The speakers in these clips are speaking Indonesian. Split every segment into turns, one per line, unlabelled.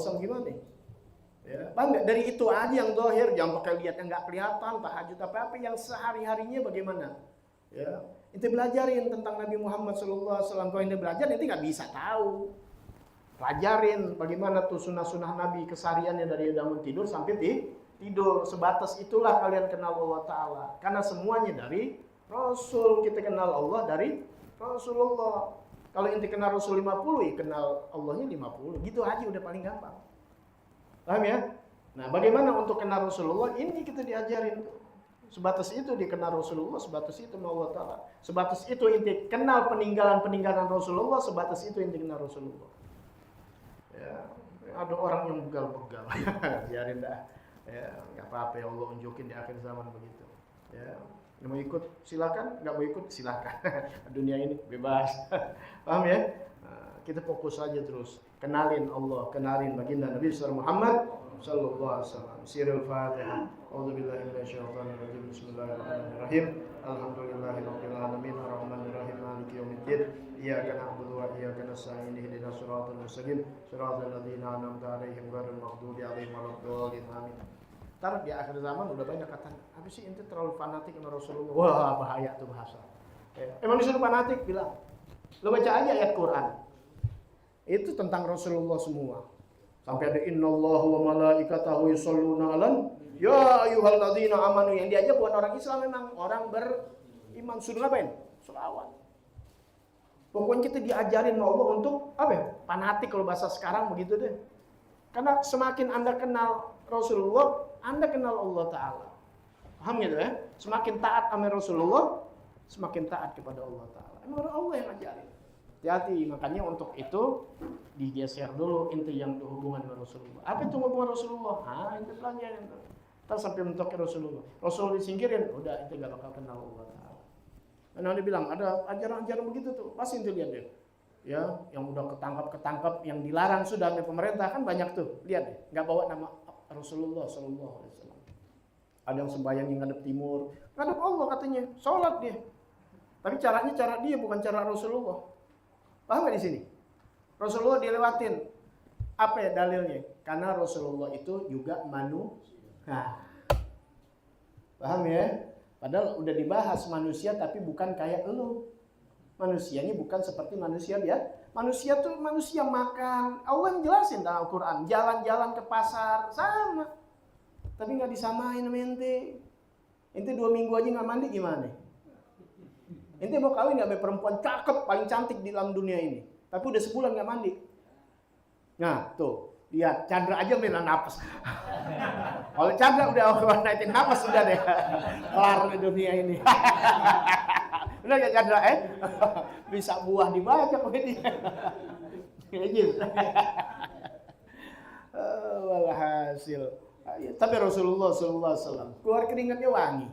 kosong gimana? Ya, paham nggak? Dari itu aja yang zahir, jangan pakai lihat yang nggak kelihatan, tahajud apa yang sehari-harinya bagaimana? Ya, itu belajarin tentang Nabi Muhammad SAW. Kalau ente belajar, ente nggak bisa tahu. Pelajarin bagaimana tuh sunnah-sunnah Nabi, kesehariannya dari bangun tidur sampai tidur. Sebatas itulah kalian kenal Allah Ta'ala. Karena semuanya dari Rasul. Kita kenal Allah dari Rasulullah. Kalau ente kenal Rasul 50, ya kenal Allahnya 50. Gitu aja udah paling gampang. Paham ya? Nah, bagaimana untuk kenal Rasulullah? Ini kita diajarin tuh. Sebatas itu dikenal Rasulullah, sebatas itu Allah Ta'ala. Sebatas itu inti kenal peninggalan-peninggalan Rasulullah, sebatas itu inti kenal Rasulullah. Ya, ada orang yang begal-begal. Biarin dah. Ya, nggak apa-apa ya Allah unjukin di akhir zaman begitu. Ya, mau ikut silakan, nggak mau ikut silakan. Dunia ini bebas. Paham ya? Nah, kita fokus aja terus. Kenalin Allah, kenalin baginda Nabi Muhammad sallallahu alaihi wasallam. Sirul Fatihah. A'udzubillahi minasyaitonir rajim. Bismillahirrahmanirrahim. Alhamdulillahirabbil alamin arrahmanir rahim maliki yaumiddin. Iyyaka na'budu wa iyyaka nasta'in ihdinas siratal mustaqim. Siratal ladzina an'amta 'alaihim ghairil maghdubi 'alaihim waladdallin. Amin. Ntar di akhir zaman udah banyak kata, apa sih ente terlalu fanatik sama Rasulullah? Wah, bahaya tuh bahasa. Emang disuruh fanatik bilang. Lo baca aja ayat Quran. Itu tentang Rasulullah semua. Sampai ada innallaha wa malaikatahu yusholluna 'alan ya ayyuhalladzina amanu, yang diajak bukan orang Islam, memang orang beriman. Suruh ngapain? Selawat. Pokoknya kita diajarin sama Allah untuk apa ya? Fanatik kalau bahasa sekarang begitu deh. Karena semakin Anda kenal Rasulullah, Anda kenal Allah Ta'ala. Paham gitu ya? Semakin taat sama Rasulullah, semakin taat kepada Allah Ta'ala. Emang Allah yang ngajarin. Hati-hati, makanya untuk itu digeser dulu inti yang hubungan dengan Rasulullah. Apa itu hubungan Rasulullah? Itu pelajaran. Ntar sampai mentoknya Rasulullah. Rasulullah disingkirin, udah itu gak bakal kenal Allah Ta'ala. Karena dia bilang, ada ajaran-ajaran begitu tuh, pasti itu lihat deh. Ya, yang udah ketangkap, yang dilarang sudah oleh pemerintah kan banyak tuh. Lihat deh, nggak bawa nama Rasulullah Sallallahu Alaihi Wasallam. Ada yang sembahyang yang ngadep timur, ngadep Allah katanya, sholat dia. Tapi caranya cara dia bukan cara Rasulullah. Paham nggak di sini? Rasulullah dilewatin. Apa ya dalilnya? Karena Rasulullah itu juga manusia. Paham ya? Padahal udah dibahas manusia tapi bukan kayak elu. Manusianya bukan seperti manusia ya. Manusia tuh manusia makan. Allah yang jelasin dalam Al-Quran. Jalan-jalan ke pasar sama. Tapi nggak disamain sama ente. Ente 2 minggu aja nggak mandi gimana? Ente mau kawin nggak sama perempuan cakep paling cantik di dalam dunia ini. Tapi udah sebulan nggak mandi. Nah tuh. Lihat, Chandra aja menahan napas. Kalau Chandra udah naikin napas sudah deh. Kelar di dunia ini. Udah ya Chandra bisa buah dibaca kok ini. Walhasil. Tapi Rasulullah SAW keluar keringatnya wangi.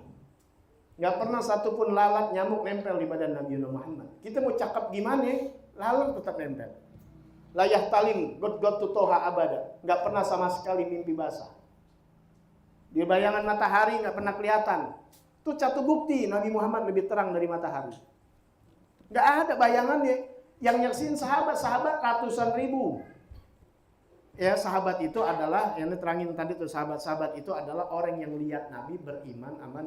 Gak pernah satupun lalat nyamuk nempel di badan Nabi Muhammad. Kita mau cakap gimana, lalat tetap nempel. Layah talim, god tutoha abada. Gak pernah sama sekali mimpi basah. Di bayangan matahari gak pernah kelihatan. Itu satu bukti Nabi Muhammad lebih terang dari matahari. Gak ada bayangannya. Yang nyaksin sahabat-sahabat ratusan ribu. Ya, sahabat itu adalah, yang diterangin tadi tuh, sahabat-sahabat itu adalah orang yang lihat Nabi beriman sama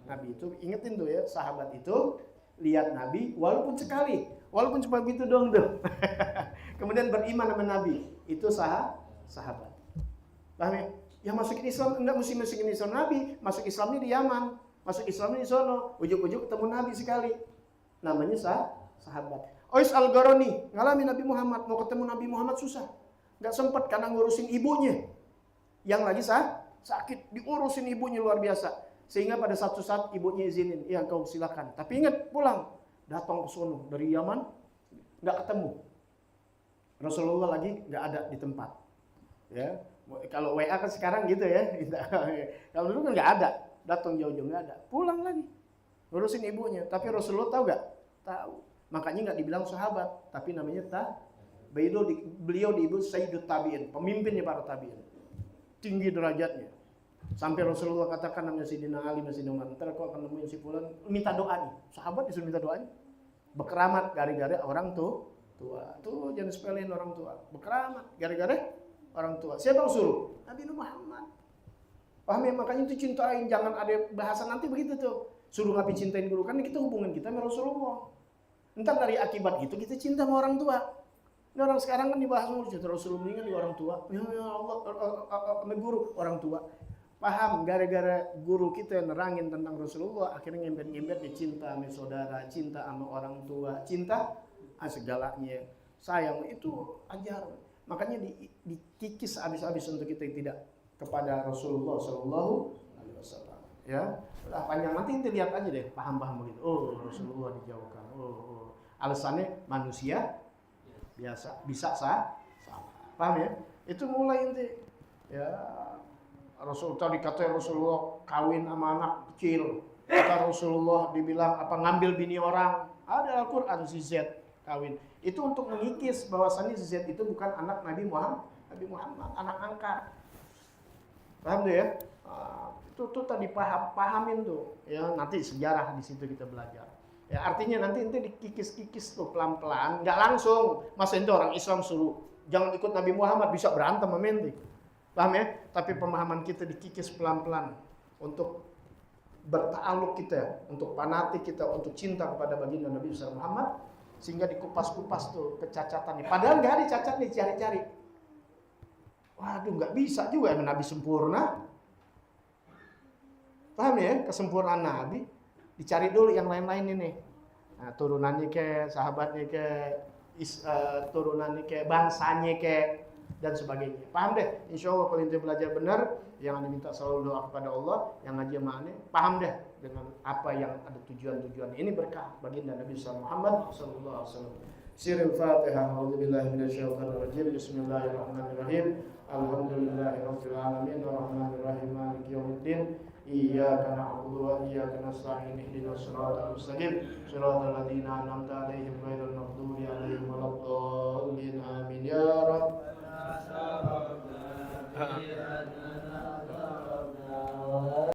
Nabi itu. Ingetin tuh ya, sahabat itu lihat Nabi walaupun sekali. Walaupun cuma gitu dong tuh. Kemudian beriman sama Nabi. Itu sahabat. Paham ya? Yang masukin Islam, enggak mesti masukin Islam Nabi. Masuk Islamnya di Yaman. Masuk Islamnya di sono. Ujuk-ujuk ketemu Nabi sekali. Namanya sahabat. Ois Al-Gharani ngalami Nabi Muhammad. Mau ketemu Nabi Muhammad susah. Nggak sempat karena ngurusin ibunya. Yang lagi sakit. Diurusin ibunya luar biasa. Sehingga pada satu saat ibunya izinin. Ya kau silakan. Tapi ingat pulang. Datang ke sono dari Yaman. Nggak ketemu. Rasulullah lagi nggak ada di tempat. Ya. Kalau WA kan sekarang gitu ya. Kalau dulu kan nggak ada. Datang jauh-jauh nggak ada. Pulang lagi. Ngurusin ibunya. Tapi Rasulullah tahu nggak? Tahu. Makanya nggak dibilang sahabat. Tapi namanya beliau disebut Sayyidut Tabi'in, pemimpinnya para tabi'in. Tinggi derajatnya. Sampai Rasulullah katakan namanya Sayyidina Ali, Sayyidina Umar, ntar kau akan nemuin si fulan, minta doa nih. Sahabat disuruh minta doanya. Berkeramat gara-gara orang tua. Tuh jangan sepelein orang tua. Berkeramat gara-gara orang tua. Siapa yang suruh? Nabi Muhammad. Paham ya? Makanya itu cintain, jangan ada bahasa nanti begitu tuh. Suruh Nabi cintain guru, kan kita hubungan kita sama Rasulullah. Entar dari akibat itu kita cinta sama orang tua. Ini orang sekarang kan dibahas mulu, cinta Rasulullah meninggal di orang tua. Ya Allah, sama guru, orang tua. Paham, gara-gara guru kita nerangin tentang Rasulullah, akhirnya ngembet-ngembet dia cinta sama saudara, cinta sama orang tua, cinta segalanya. Sayang, itu ajar. Makanya dikikis habis-habis untuk kita tidak kepada Rasulullah Sallallahu Alaihi Wasallam. Ya, udah panjang, nanti kita lihat aja deh, paham-paham begitu. Oh, Rasulullah dijauhkan. Oh. Alasannya manusia biasa, bisa salah. Paham ya? Itu mulai nanti. Ya, Rasul tadi kata Rasulullah kawin sama anak kecil. Kata Rasulullah dibilang apa ngambil bini orang. Ada Al-Qur'an si Z kawin. Itu untuk mengikis bahwasannya si Z itu bukan anak Nabi Muhammad, anak angkat. Paham tuh ya? Itu tadi pahamin tuh. Ya, nanti sejarah di situ kita belajar. Ya, artinya nanti dikikis-kikis tuh pelan-pelan, nggak langsung. Masa itu orang Islam suruh jangan ikut Nabi Muhammad, bisa berantem sama ente. Paham ya? Tapi pemahaman kita dikikis pelan-pelan untuk berta'aluk kita, untuk fanatik kita, untuk cinta kepada baginda Nabi Muhammad, sehingga dikupas-kupas tuh kecacatannya. Padahal nggak ada cacat nih, cari-cari. Waduh, nggak bisa juga emang Nabi sempurna. Paham ya? Kesempurnaan Nabi dicari dulu yang lain-lain ini. Nah, turunannya ke sahabatnya ke turunannya ke bangsanya ke dan sebagainya. Paham deh? Insya Allah kalau ente belajar benar, yang anda minta selalu doa kepada Allah, yang ngaji makna, paham deh dengan apa yang ada tujuan-tujuan. Ini berkah baginda Nabi Muhammad sallallahu alaihi wasallam. Sirul Fatihah. A'udzubillahi minasyaitonir rajim. Bismillahirrahmanirrahim. Alhamdulillahirabbil alamin arrahmanir rahim maliki yaumiddin. Iyyaka na'budu wa iyyaka nasta'in ihdinas siratal mustaqim. Shiratal ladzina an'amta 'alaihim ghairil